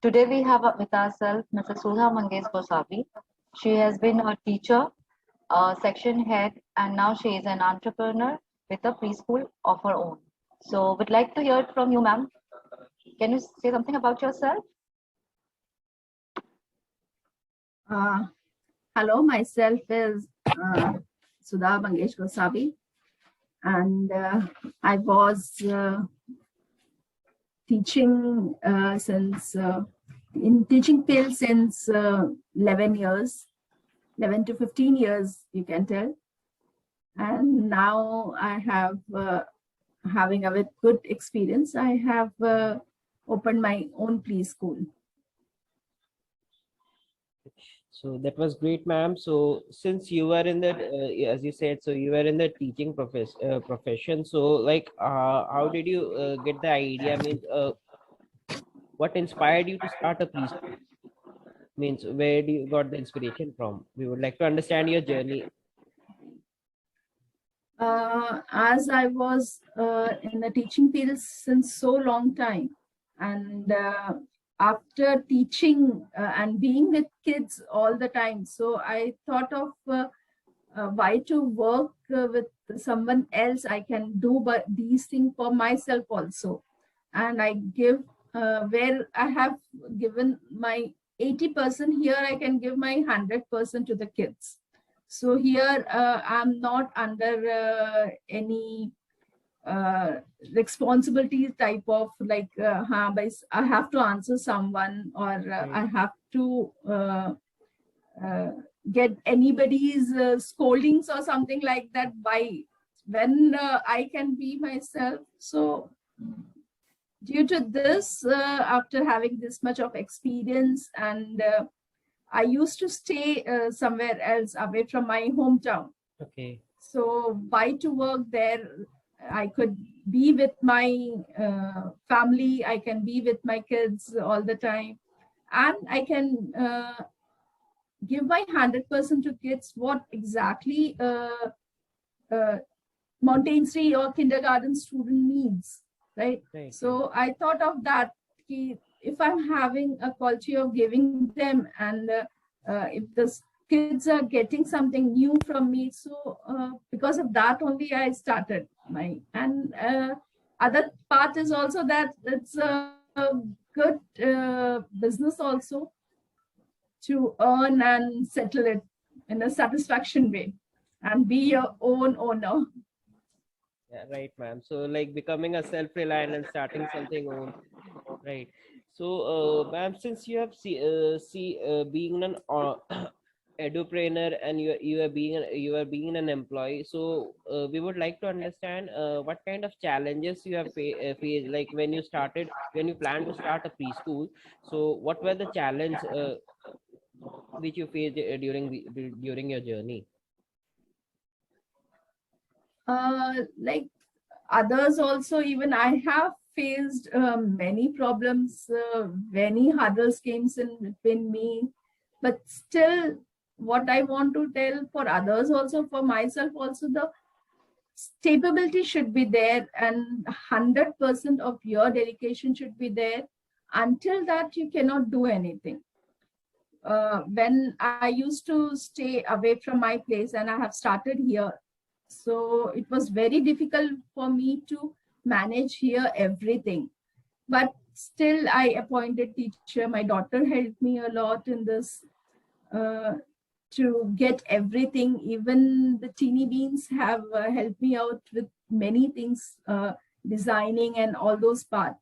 Today we have with ourselves Mrs. Sudha Gosavi. She has been a teacher, a section head, and now she is an entrepreneur with a preschool of her own. So, would like to hear it from you, ma'am. Can you say something about yourself? Hello, myself is Sudha Gosavi, and I was teaching in teaching field since 11 years, 11 to 15 years, you can tell. And now I have having a good experience. I have opened my own preschool. So that was great, ma'am. So since you were in the, as you said, so you were in the teaching profession. So like, how did you get the idea? Means, what inspired you to start a preschool? Means, where do you got the inspiration from? We would like to understand your journey. As I was in the teaching field since so long time, and after teaching and being with kids all the time, so I thought of why to work with someone else. I can do but these things for myself also, and I give where I have given my 80% here, I can give my 100% to the kids. So here I'm not under any responsibility type of like I have to answer someone, or I have to get anybody's scoldings or something like that. Why, when I can be myself. So due to this, after having this much of experience, and I used to stay somewhere else away from my hometown. Okay. So why to work there? I could be with my family. I can be with my kids all the time, and I can give my 100% to kids. What exactly Montessori or kindergarten student needs, right? So I thought of that. If I'm having a culture of giving them, and if the kids are getting something new from me, so because of that only I started my. And other part is also that it's a good business also to earn and settle it in a satisfaction way and be your own owner. Yeah, right, ma'am. So like becoming a self-reliant and starting something own, right? So, ma'am, since you have being an edupreneur, and you are being an employee, so we would like to understand what kind of challenges you have faced, like when you plan to start a preschool. So what were the challenge which you faced during your journey? Like others also, even I have faced many problems, many hurdles came in between me, but still what I want to tell for others also, for myself also, the stability should be there, and 100% of your dedication should be there. Until that, you cannot do anything. When I used to stay away from my place and I have started here, so it was very difficult for me to manage here everything. But still, I appointed teacher. My daughter helped me a lot in this to get everything. Even the teeny beans have helped me out with many things, designing and all those parts.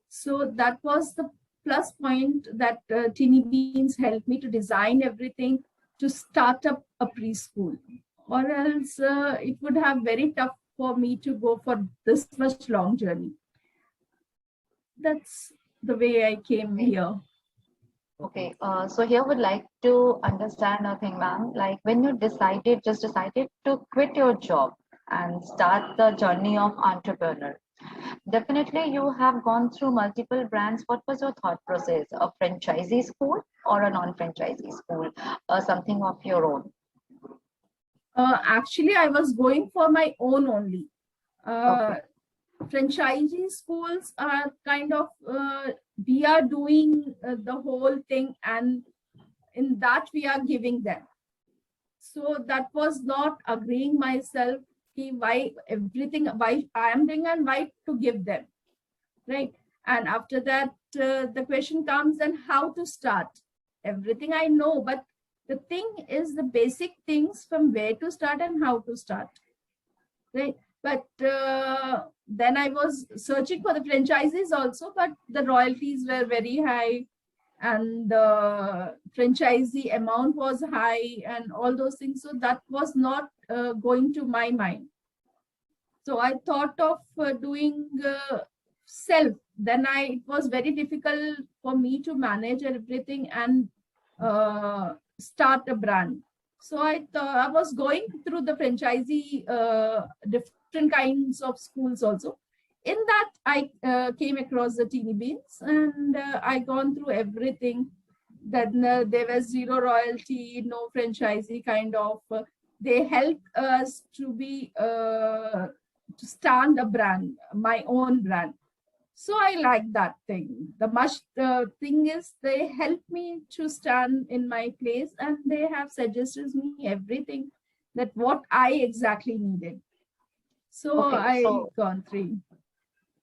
So that was the plus point, that teeny beans helped me to design everything to start up a preschool. Or else it would have very tough for me to go for this much long journey. That's the way I came here. Okay, so here would like to understand a thing, ma'am. Like when you decided to quit your job and start the journey of entrepreneur. Definitely, you have gone through multiple brands. What was your thought process? A franchisee school or a non-franchisee school, or something of your own? Actually, I was going for my own only. Okay. franchisee schools are kind of, we are doing the whole thing, and in that we are giving them. So that was not agreeing myself, why everything, why I am doing and why to give them, right? And after that, the question comes, then how to start? Everything I know, but the thing is the basic things, from where to start and how to start, right? But then I was searching for the franchises also, but the royalties were very high, and the franchisee amount was high, and all those things. So that was not going to my mind. So I thought of doing self. Then it was very difficult for me to manage everything and start a brand. So I thought, I was going through the franchisee, different kinds of schools also. In that, I came across the Teeny Beans, and I gone through everything. Then there was zero royalty, no franchisee kind of. They helped us to be to stand a brand, my own brand. So I like that thing. The much thing is, they help me to stand in my place, and they have suggested me everything that what I exactly needed. So Okay, I gone through.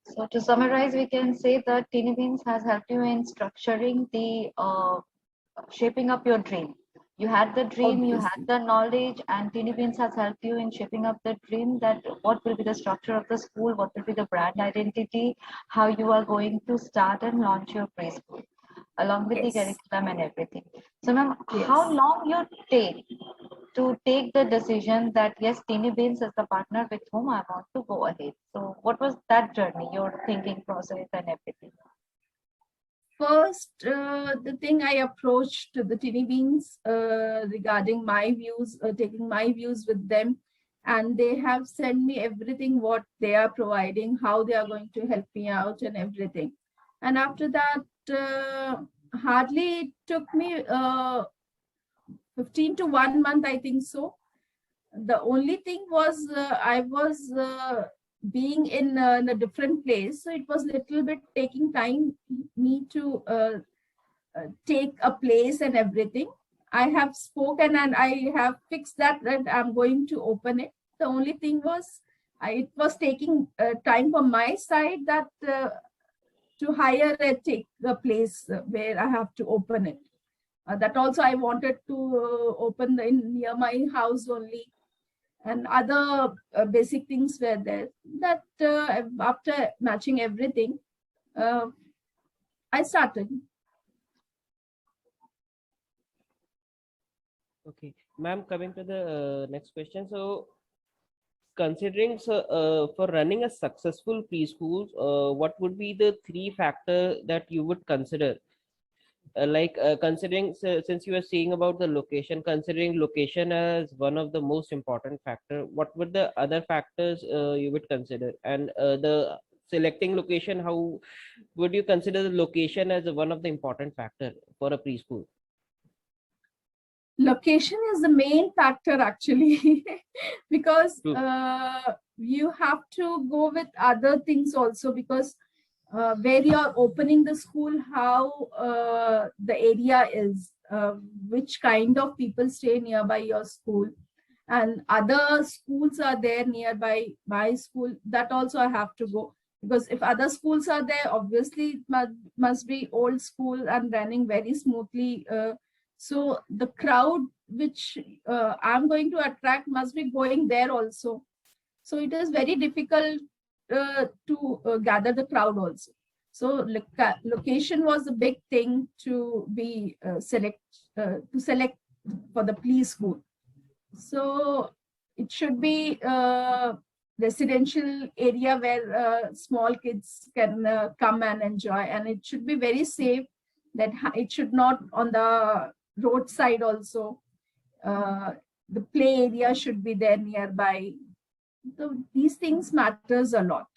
so to summarize, we can say that Teeny Beans has helped you in structuring the shaping up your dream. You had the dream, you had Obviously. the knowledge, and Teeny Beans has helped you in shaping up the dream, that what will be the structure of the school, what will be the brand identity, how you are going to start and launch your preschool, along with the Yes. curriculum and everything. So, ma'am, how Yes. long you take to take the decision that yes, Teeny Beans is the partner with whom I want to go ahead? So, what was that journey, your thinking process and everything? First, the thing I approached the Teeny Beans regarding my views, taking my views with them, and they have sent me everything what they are providing, how they are going to help me out, and everything. And after that, hardly it took me 15 to 1 month, I think so. The only thing was, I was being in a different place, so it was little bit taking time me to take a place and everything. I have spoken and I have fixed that I'm going to open it. The only thing was, it was taking time from my side, that to hire a take the place where I have to open it. That also I wanted to open in near my house only, and other basic things were there. That after matching everything, uh, I started. Okay, ma'am, coming to the next question. So, considering for running a successful preschool, what would be the three factor that you would consider? Considering, since you are saying about the location, considering location as one of the most important factor, what would the other factors you would consider? And the selecting location, how would you consider the location as one of the important factor for a preschool? Location is the main factor actually, because True. you have to go with other things also, because where you are opening the school, how the area is, which kind of people stay nearby your school, and other schools are there nearby my school. That also I have to go, because if other schools are there, obviously it must be old school and running very smoothly. So the crowd which I'm going to attract must be going there also. So it is very difficult to gather the crowd also. So location was a big thing to be select for the preschool. So it should be residential area where small kids can come and enjoy, and it should be very safe. That it should not on the roadside also. The play area should be there nearby. So these things matters a lot.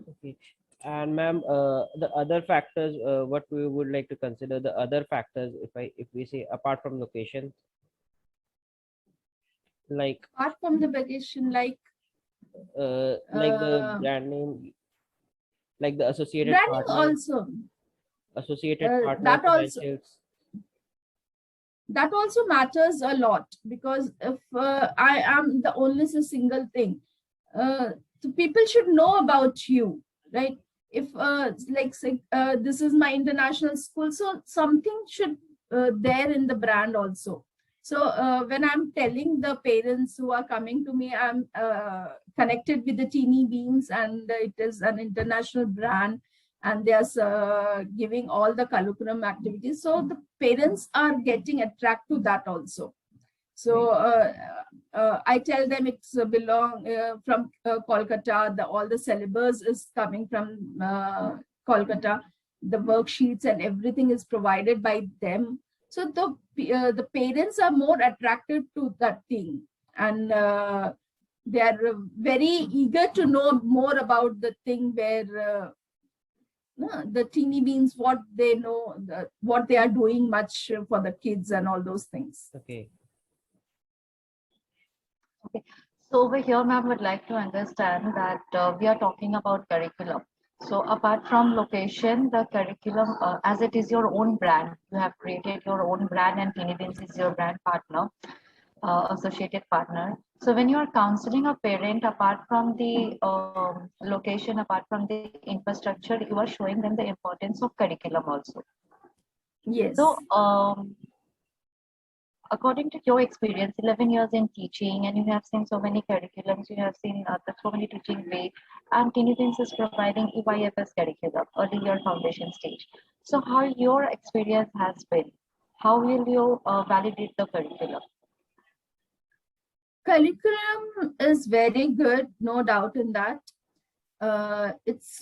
Okay. And ma'am, the other factors, what we would like to consider the other factors, if we say apart from location, like Apart from the vacation, like Like the Uh, brand name, like the Branding also, associated partner that also credentials. matters a lot, because if I am the only single thing, uh, so people should know about you, right? If like say, this is my international school, so something should there in the brand also. So when I'm telling the parents who are coming to me, I'm connected with the teeny beans, and it is an international brand, and they are giving all the curriculum activities, so the parents are getting attracted to that also. So Right. I tell them it's belong from Kolkata. All the syllabus is coming from Kolkata. The worksheets and everything is provided by them. So the parents are more attracted to that thing, and they are very eager to know more about the thing where the teeny beans, what they know, what they are doing much for the kids and all those things. Okay. Okay. So over here, ma'am, would like to understand that we are talking about curriculum. So apart from location, the curriculum, as it is your own brand, you have created your own brand, and Tinidins is your brand partner, associated partner. So when you are counseling a parent, apart from the location, apart from the infrastructure, you are showing them the importance of curriculum also. So Yes. according to your experience, 11 years in teaching, and you have seen so many curriculums, you have seen so many teaching way, and Tinidins is providing EYFS curriculum, early year foundation stage. So how your experience has been? How will you validate the curriculum? Curriculum is very good, no doubt in that. It's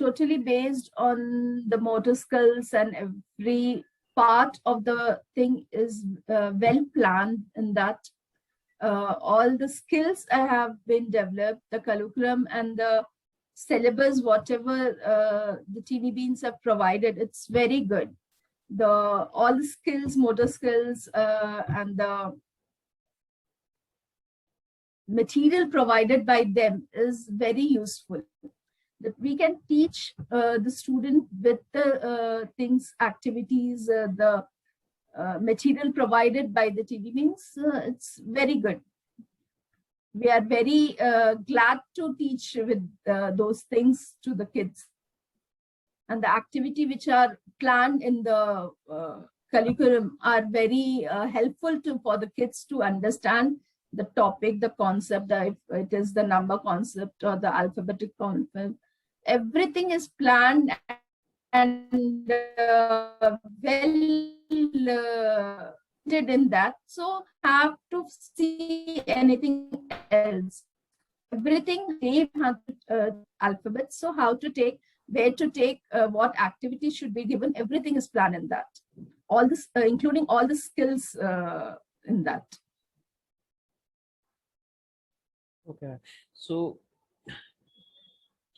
totally based on the motor skills, and every part of the thing is well planned in that. All the skills have been developed, the curriculum and the syllabus, whatever the teeny beans have provided, it's very good. The all the skills, motor skills, and the material provided by them is very useful, that we can teach the student with the things, activities, the material provided by the TV means, it's very good. We are very glad to teach with those things to the kids, and the activity which are planned in the curriculum are very helpful for the kids to understand the topic, the concept, if it is the number concept or the alphabetic concept. Everything is planned and well in that. So have to see anything else. Everything same alphabet. So how to take, where to take, what activity should be given. Everything is planned in that. All this, including all the skills in that. Okay. So,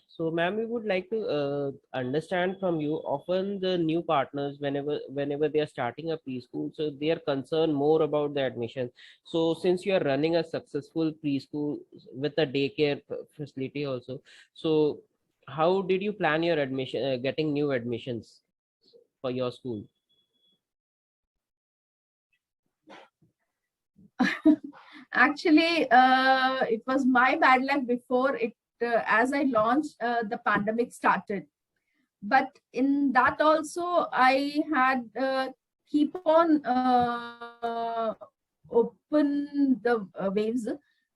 so ma'am, we would like to understand from you. Often the new partners, whenever they are starting a preschool, so they are concerned more about the admission. So since you are running a successful preschool with a daycare facility also, so how did you plan your admission, getting new admissions for your school? Actually, it was my bad luck. Before it, as I launched, the pandemic started. But in that also, I had keep on open the waves.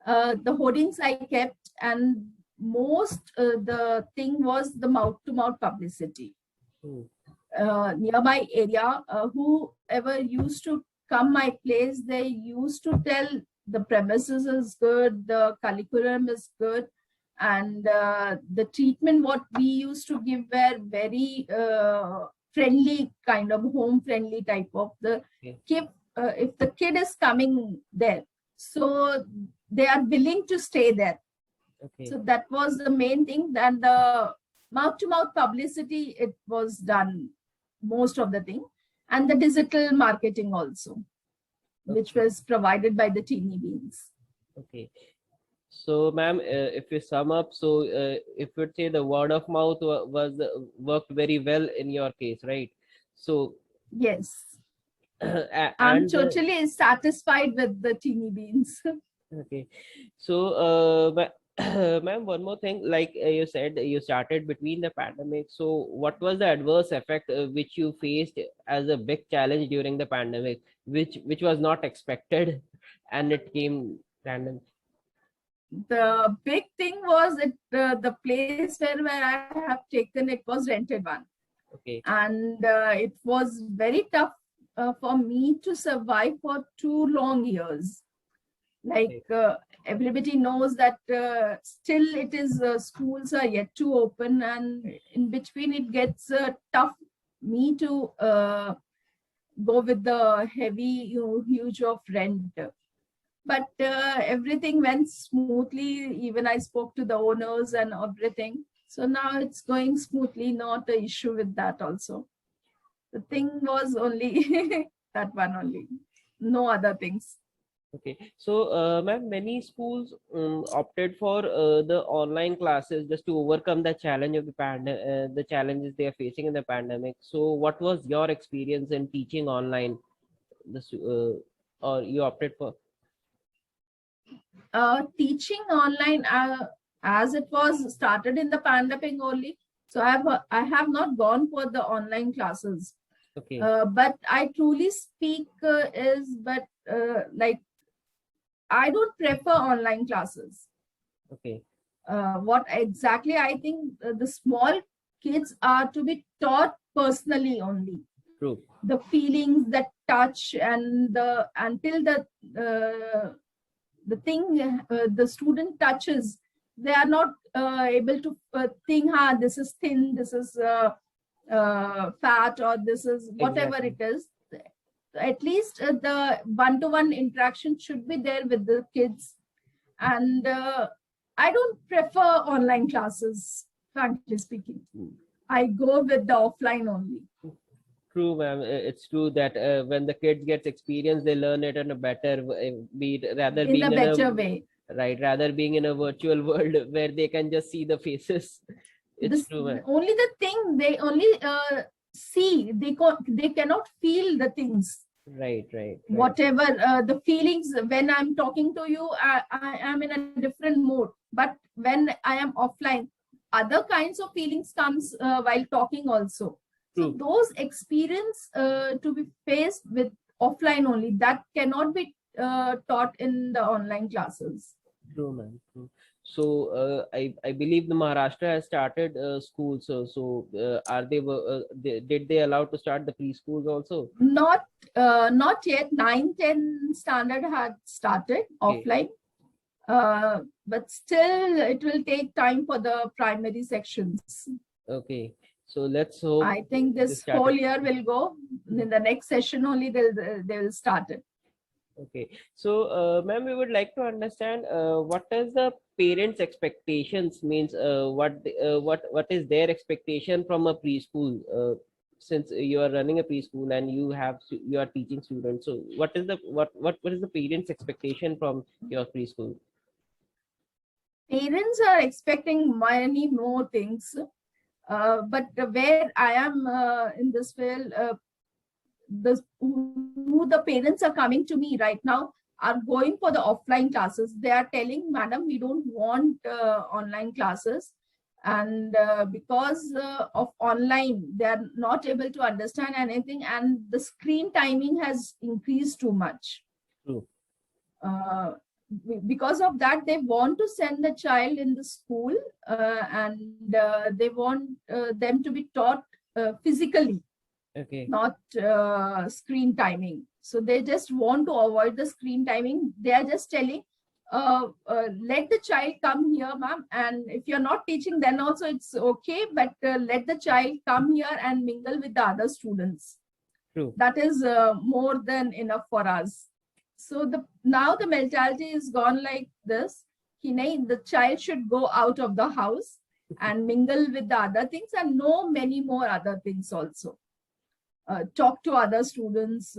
The hoardings I kept, and most the thing was the mouth to mouth publicity. Hmm. Near my area, whoever used to come my place, they used to tell the premises is good, the curriculum is good, and the treatment what we used to give were very friendly, kind of home friendly type of the Okay. kid. If the kid is coming there, so they are willing to stay there. Okay. So that was the main thing. And the mouth to mouth publicity, it was done most of the thing, and the digital marketing also, which Okay. was provided by the teeny beans. Okay. So, ma'am, if we sum up, so if we say the word of mouth was worked very well in your case, right? So, Yes, I'm and totally satisfied with the teeny beans. okay, so ma'am, one more thing, like you said, you started between the pandemic. So, what was the adverse effect which you faced as a big challenge during the pandemic, which was not expected, and it came random? The big thing was it the place where I have taken it was rented one, Okay, and it was very tough for me to survive for 2 long years. Like okay, everybody knows that still it is schools are yet to open, and in between it gets tough me to go with the heavy huge of rent. But everything went smoothly. Even I spoke to the owners and everything, so now it's going smoothly, not a issue with that also. The thing was only that one only, no other things. okay. So, ma'am, many schools opted for the online classes just to overcome the challenge of the challenges they are facing in the pandemic. So, what was your experience in teaching online? This, or you opted for? Teaching online, as it was started in the pandemic only, so I have not gone for the online classes. Okay, But I truly speak is but like I don't prefer online classes. okay, What exactly I think, the small kids are to be taught personally only. true, The feelings, that touch, and the until the thing the student touches, they are not able to think, this is thin, this is fat, or this is whatever exactly. it is. At least the one-to-one interaction should be there with the kids. And I don't prefer online classes, frankly speaking. I go with the offline only, True, ma'am. It's true that when the kids gets experience, they learn it in a better be rather in a being in a better way. right, rather being in a virtual world where they can just see the faces. It's This true, ma'am. only the thing they only see, they cannot feel the things, Right, right, right. whatever the feelings. When I'm talking to you, I am in a different mode, but when I am offline, other kinds of feelings comes while talking also. So True. those experience to be faced with offline only, that cannot be taught in the online classes. True, man. True. So, I believe the Maharashtra has started schools. Are did they allow to start the preschools also? Not yet. 9, 10 standard had started Okay, offline, but still it will take time for the primary sections. okay. So let's hope I think they this whole started. year will go. In the next session only they will start it. Okay. So, ma'am, we would like to understand what is the parents' expectations means. What is their expectation from a preschool? Since you are running a preschool and you are teaching students, so what is the parents' expectation from your preschool? Parents are expecting many more things, but where I am in this field, who the parents are coming to me right now are going for the offline classes. They are telling, madam, we don't want online classes, and because of online they are not able to understand anything, and the screen timing has increased too much. True. uh, because of that, they want to send the child in the school, and they want them to be taught physically, Okay. not screen timing. So they just want to avoid the screen timing. They are just telling, let the child come here, ma'am, and if you're not teaching, then also it's okay, but let the child come here and mingle with the other students. True. That is more than enough for us. So now the mentality is gone like this. The child should go out of the house and mingle with the other things and know many more other things also. Talk to other students,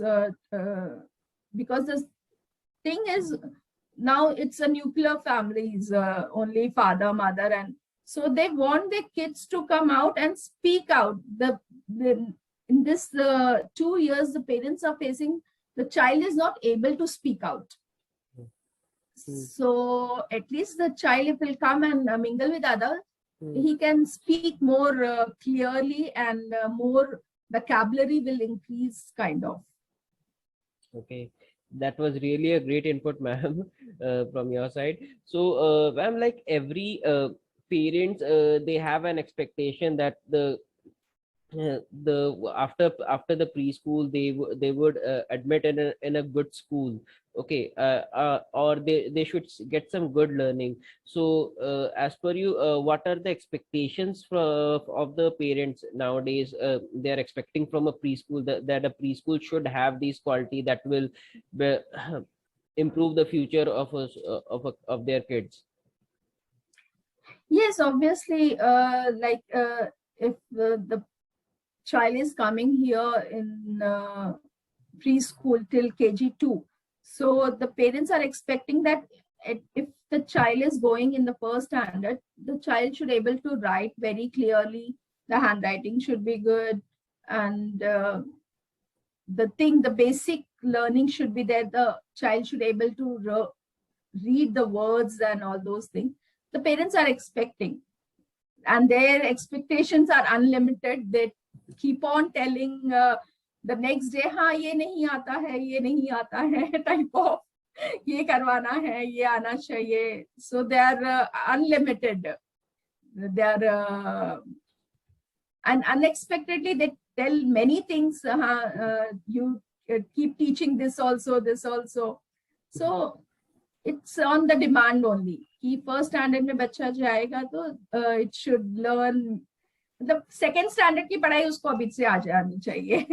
because the thing is, now it's a nuclear families, only father, mother, and so they want their kids to come out and speak out. In this 2 years, the parents are facing, the child is not able to speak out. So at least the child, if will come and mingle with others, he can speak more clearly, and more vocabulary will increase, kind of. Okay, that was really a great input, ma'am, from your side. So, ma'am, like every parents, they have an expectation that the after the preschool they would admit in a good school. Okay, or they should get some good learning. So as per you, what are the expectations of the parents nowadays? They are expecting from a preschool that a preschool should have these quality that will be, improve the future of us of their kids. Yes, obviously, if the child is coming here in preschool till KG2, so the parents are expecting that if the child is going in the first standard, the child should able to write very clearly, the handwriting should be good, and the basic learning should be there. The child should able to read the words and all those things. The parents are expecting, and their expectations are unlimited. They keep on telling the next day, हाँ ये नहीं आता है, ये नहीं आता है, type of, ये करवाना है, ये आना चाहिए. So they are unlimited. They are and unexpectedly they tell many things. You keep teaching this also, this also. So it's on the demand only. कि first standard में बच्चा जाएगा तो it should learn, मतलब second standard की पढ़ाई उसको अभी से आ जानी चाहिए.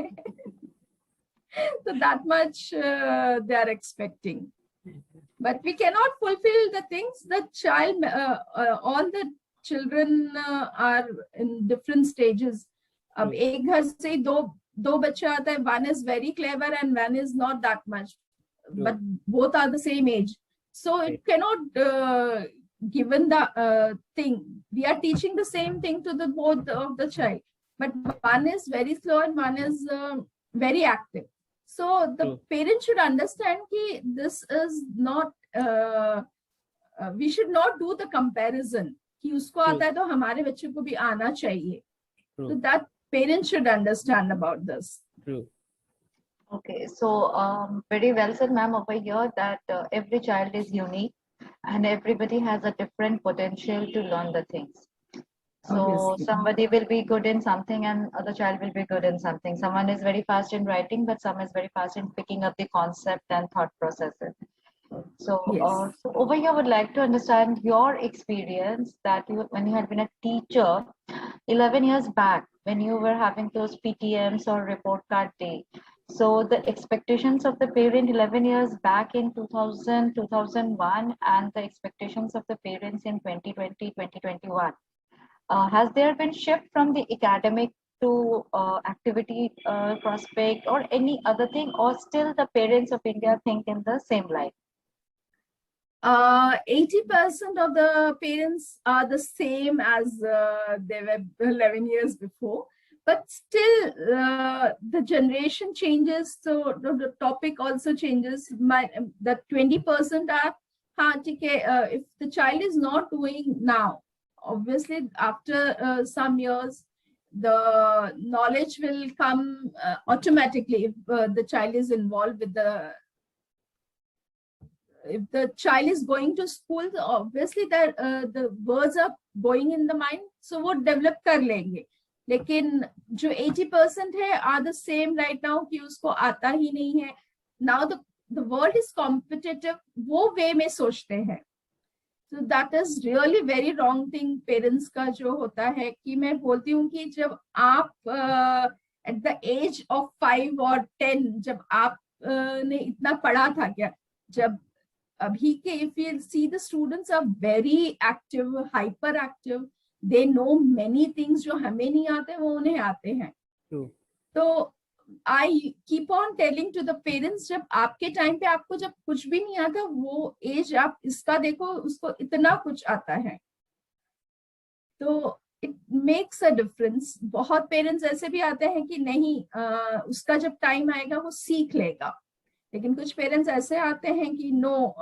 So that much they are expecting, but we cannot fulfill the things. The child, all the children are in different stages. अब एक घर से दो बच्चा आता है, one is very clever and one is not that much, but both are the same age. So it cannot given the thing. We are teaching the same thing to the both of the child, but one is very slow and one is very active. So the parents should understand that this is not. We should not do the comparison. कि उसको आता है तो हमारे बच्चे को भी आना चाहिए. So that parents should understand about this. True. Okay, so very well said, ma'am, over here that every child is unique and everybody has a different potential to learn the things. So Obviously. somebody will be good in something and other child will be good in something. Someone is very fast in writing, but some is very fast in picking up the concept and thought processes. So, Yes. so over here, I would like to understand your experience that when you had been a teacher 11 years back, when you were having those PTMs or report card day. So the expectations of the parent 11 years back in 2000, 2001 and the expectations of the parents in 2020, 2021. Has there been shift from the academic to activity prospect or any other thing, or still the parents of India think in the same light? 80% of the parents are the same as they were 11 years before, but still the generation changes, so the topic also changes. The 20% are, if the child is not doing now, obviously after some years, the knowledge will come automatically if the child is involved with if the child is going to school, obviously that the words are going in the mind, so वो develop कर लेंगे. लेकिन जो 80% है are the same right now कि उसको आता ही नहीं है. Now the world is competitive, वो way में सोचते हैं. So that is really very wrong thing parents का जो होता है कि मैं बोलती हूँ कि जब आप at the age of 5 or 10 जब आप ने इतना पढ़ा था क्या, जब अभी के, if you see the students are very active, hyperactive, they know many things जो हमें नहीं आते वो उन्हें आते हैं. तो I keep on telling to the parents, जब आपके टाइम पे आपको जब कुछ भी नहीं आता, वो एज आप इसका देखो, उसको इतना कुछ आता है, तो इट मेक्स अ डिफरेंस. बहुत पेरेंट्स ऐसे भी आते हैं कि नहीं, उसका जब टाइम आएगा वो सीख लेगा, लेकिन कुछ पेरेंट्स ऐसे आते हैं कि no,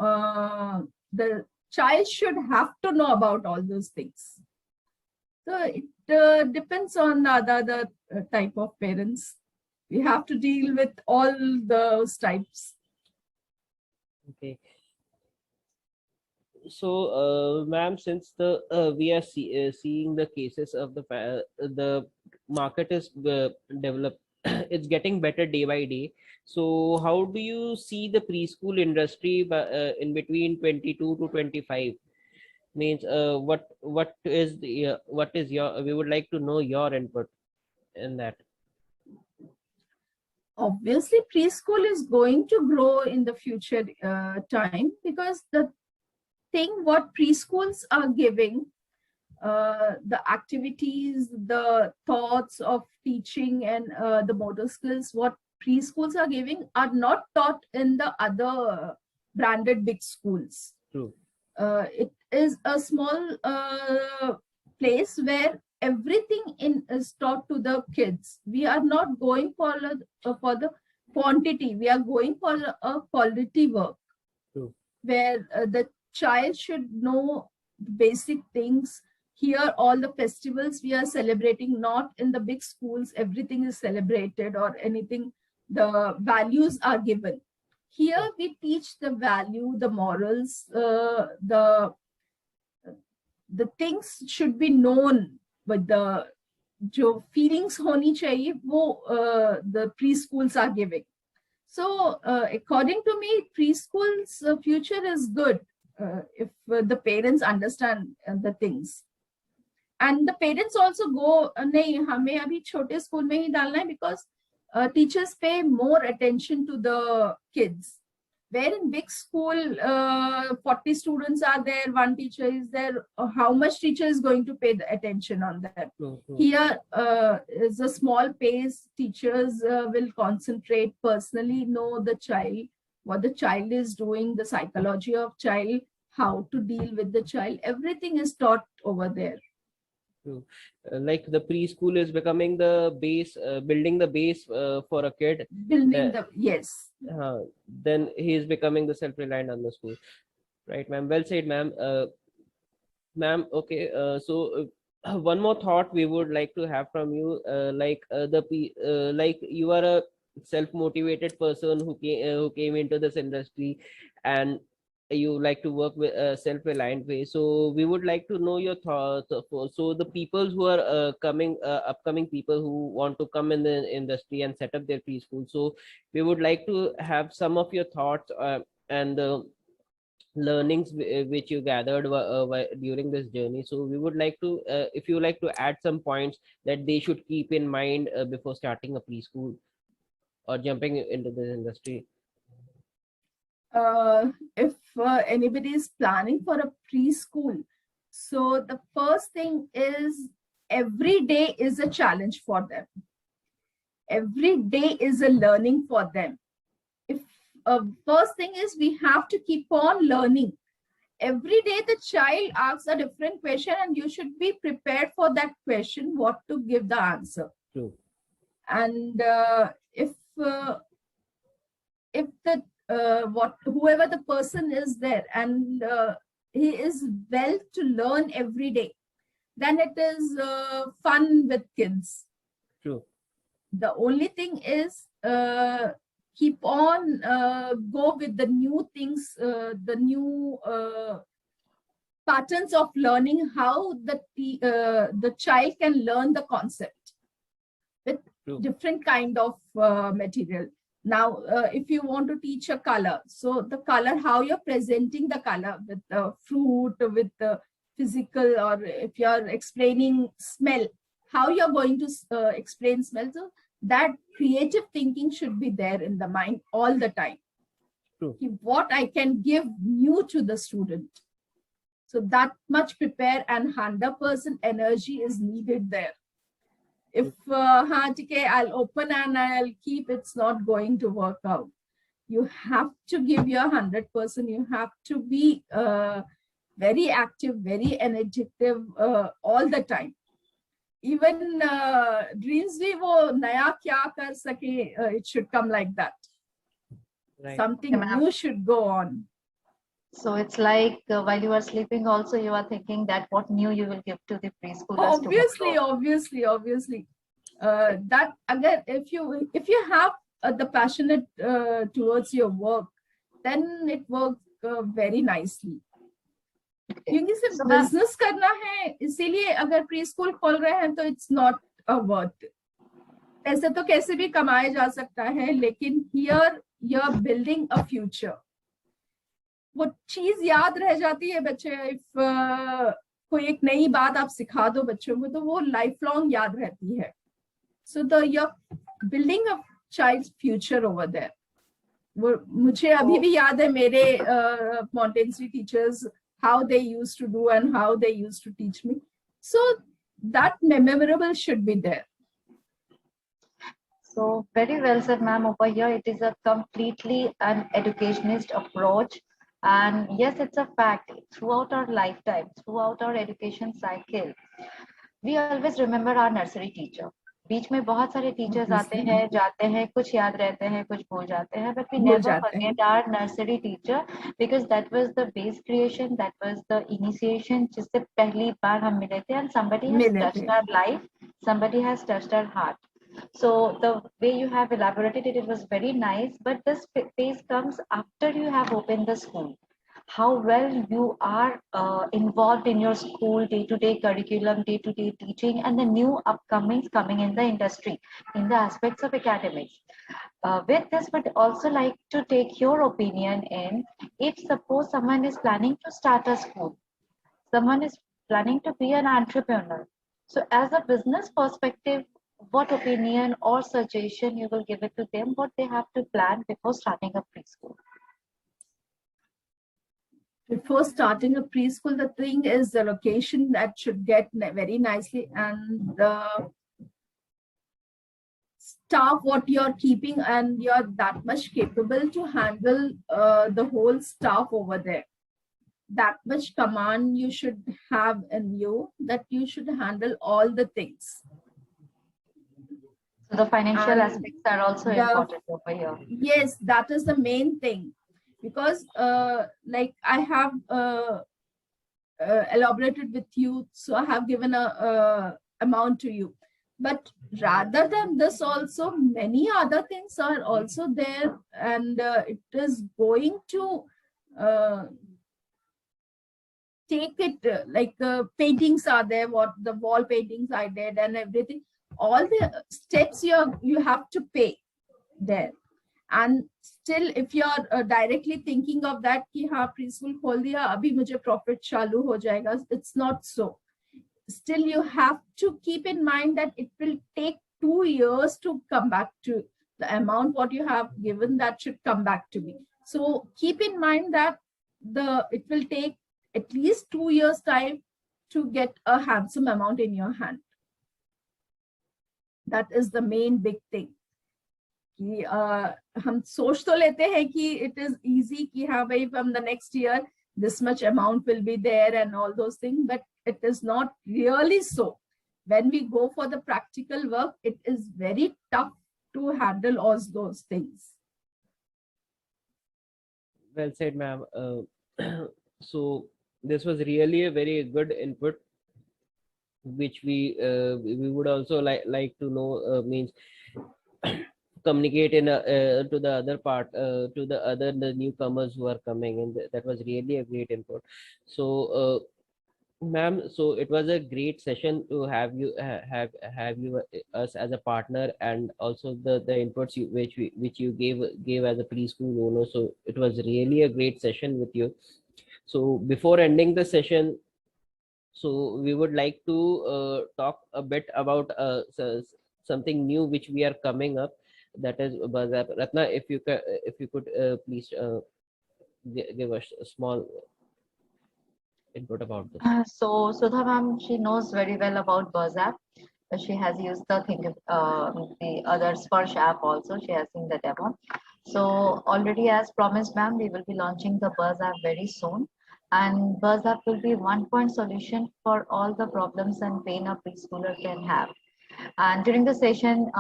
the child should have to know about all those things. So it depends on the type of parents. We have to deal with all those types. Okay. So, ma'am, since we are seeing the cases of the market is develop, it's getting better day by day. So, how do you see the preschool industry in between 22 to 25? Means, what is your? We would like to know your input in that. Obviously, preschool is going to grow in the future time, because the thing what preschools are giving, the activities, the thoughts of teaching, and the motor skills, what preschools are giving are not taught in the other branded big schools. True. It is a small place where everything is taught to the kids. We are not going for the quantity, we are going for a quality work. True. Where the child should know basic things. Here, all the festivals we are celebrating, not in the big schools, everything is celebrated or anything, the values are given. Here, we teach the value, the morals, the things should be known, but the जो feelings होनी चाहिए वो the preschools are giving. So according to me, preschool's future is good if the parents understand the things. And the parents also go, नहीं हमें अभी छोटे school में ही डालना है, because teachers pay more attention to the kids. Where in big school, 40 students are there, one teacher is there, how much teacher is going to pay the attention on that? Mm-hmm. Here is a small pace, teachers will concentrate, personally know the child, what the child is doing, the psychology of child, how to deal with the child, everything is taught over there. Like the preschool is becoming the base, building the base for a kid. Yes. Then he is becoming the self-reliant on the school. Right, ma'am. Well said, ma'am. Ma'am, okay. So one more thought we would like to have from you. Like you are a self-motivated person who came into this industry, and you like to work with a self-reliant way. So we would like to know your thoughts. So the people who are upcoming people who want to come in the industry and set up their preschool. So we would like to have some of your thoughts and learnings which you gathered during this journey. So we would like to, if you like to add some points that they should keep in mind before starting a preschool or jumping into this industry. If anybody is planning for a preschool, so the first thing is every day is a challenge for them. Every day is a learning for them. If first thing is we have to keep on learning. Every day the child asks a different question, and you should be prepared for that question, what to give the answer. True. And if the whoever the person is there, and he is well to learn every day, then it is fun with kids. True. The only thing is keep on go with the new things, the new patterns of learning, how the child can learn the concept with True. different kind of material. Now, if you want to teach a color, so the color, how you're presenting the color with the fruit, with the physical, or if you're explaining smell, how you're going to explain smell. So that creative thinking should be there in the mind all the time. True. What I can give new to the student. So that much prepare and 100% energy is needed there. If I'll open and I'll keep, it's not going to work out. You have to give your 100%. You have to be very active, very energetic all the time. Even dreams भी वो नया क्या कर सके, it should come like that. Right. Something new should go on. So it's like while you are sleeping also you are thinking that what new you will give to the preschoolers. Obviously. That again, if you have the passionate towards your work, then it works very nicely. क्योंकि सिर्फ business करना है, इसीलिए अगर pre school खोल रहे हैं तो इट्स नॉट अ वर्थ. पैसे तो कैसे भी कमाए जा सकता है, लेकिन here you are building a future. वो चीज याद रह जाती है बच्चे. इफ कोई एक नई बात आप सिखा दो बच्चों को तो वो लाइफ लॉन्ग याद रहती है. So the you are building a child's future over there. वो मुझे अभी भी याद है मेरे Montessori teachers, how they used to do and how they used to teach me. So that memorable should be there. So very well said, ma'am. Over here, it is a completely an educationist approach. And yes, it's a fact. Throughout our lifetime, throughout our education cycle, we always remember our nursery teacher. बीच में बहुत सारे teachers आते हैं जाते हैं, कुछ याद रहते हैं कुछ भूल जाते हैं, but we never forget our nursery teacher because that was the base creation, that was the initiation जिससे पहली बार हम मिले थे, and somebody has touched our life, somebody has touched our heart. So the way you have elaborated it, it was very nice, but this phase comes after you have opened the school. How well you are involved in your school day-to-day curriculum, day-to-day teaching, and the new upcomings coming in the industry in the aspects of academics. With this, would also like to take your opinion in, if suppose someone is planning to start a school, someone is planning to be an entrepreneur. So as a business perspective, what opinion or suggestion you will give it to them, what they have to plan before starting a preschool? Before starting a preschool, the thing is the location that should get very nicely, and the staff what you're keeping, and you're that much capable to handle the whole staff over there. That much command you should have in you, that you should handle all the things. So the financial aspects are also important over here. Yes, that is the main thing. Because like I have elaborated with you, so I have given a amount to you. But rather than this also, many other things are also there, and it is going to take it like paintings are there, what the wall paintings I did and everything. All the steps you have to pay there. And still, if you are directly thinking of that कि हाँ preschool खोल दिया अभी मुझे profit चालू हो जाएगा, it's not so. Still, you have to keep in mind that it will take 2 years to come back to the amount what you have given, that should come back to me. So keep in mind that it will take at least 2 years time to get a handsome amount in your hand. That is the main big thing. कि हम सोच तो लेते हैं कि it is easy कि हाँ भाई from the next year this much amount will be there and all those things, but it is not really so. When we go for the practical work, it is very tough to handle all those things. Well said, ma'am. So this was really a very good input, which we would also like to know, means communicate in to the other part, to the newcomers who are coming in. That was really a great input. So ma'am, so it was a great session to have you have you us as a partner, and also the inputs which you gave as a preschool owner. So it was really a great session with you. So before ending the session, so we would like to talk a bit about something new which we are coming up, that is BuzzApp. Ratna, if you could please give us a small input about this. So Sudha ma'am, she knows very well about BuzzApp. She has used the other Sparsh app also. She has seen the demo. So already as promised, ma'am, we will be launching the Buzz app very soon. And Buzz app will be one point solution for all the problems and pain a preschooler can have. And during the session,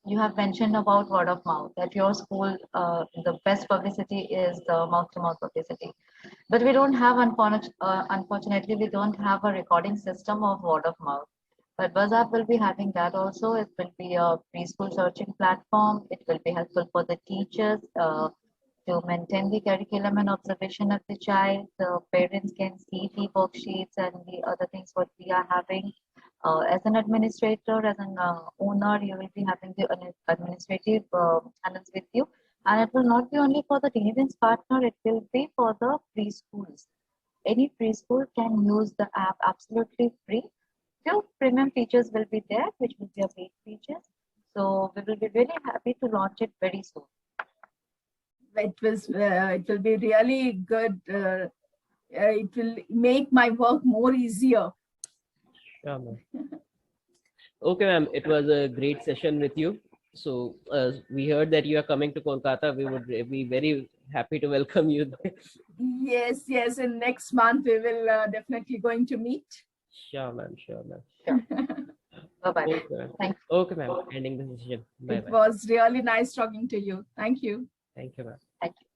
you have mentioned about word of mouth, that your school, the best publicity is the mouth to mouth publicity. But we don't have, unfortunately, we don't have a recording system of word of mouth. But WhatsApp will be having that also. It will be a preschool searching platform. It will be helpful for the teachers to maintain the curriculum and observation of the child. The parents can see the worksheets and the other things what we are having. As an administrator, as an owner, you will be having the administrative channels with you. And it will not be only for the Deliverance partner, it will be for the preschools. Any preschool can use the app absolutely free. Few premium features will be there, which will be a paid features. So we will be very happy to launch it very soon. It will be really good. It will make my work more easier. Sure, ma'am. Okay, ma'am. It was a great session with you. So we heard that you are coming to Kolkata. We would be very happy to welcome you. Yes, yes. And next month we will definitely going to meet. Sure, ma'am. Sure, ma'am. Bye bye. Okay, ma'am. Thank Okay, ma'am. Ending the session. Bye It bye. was really nice talking to you. Thank you. Thank you, ma'am. Thank you.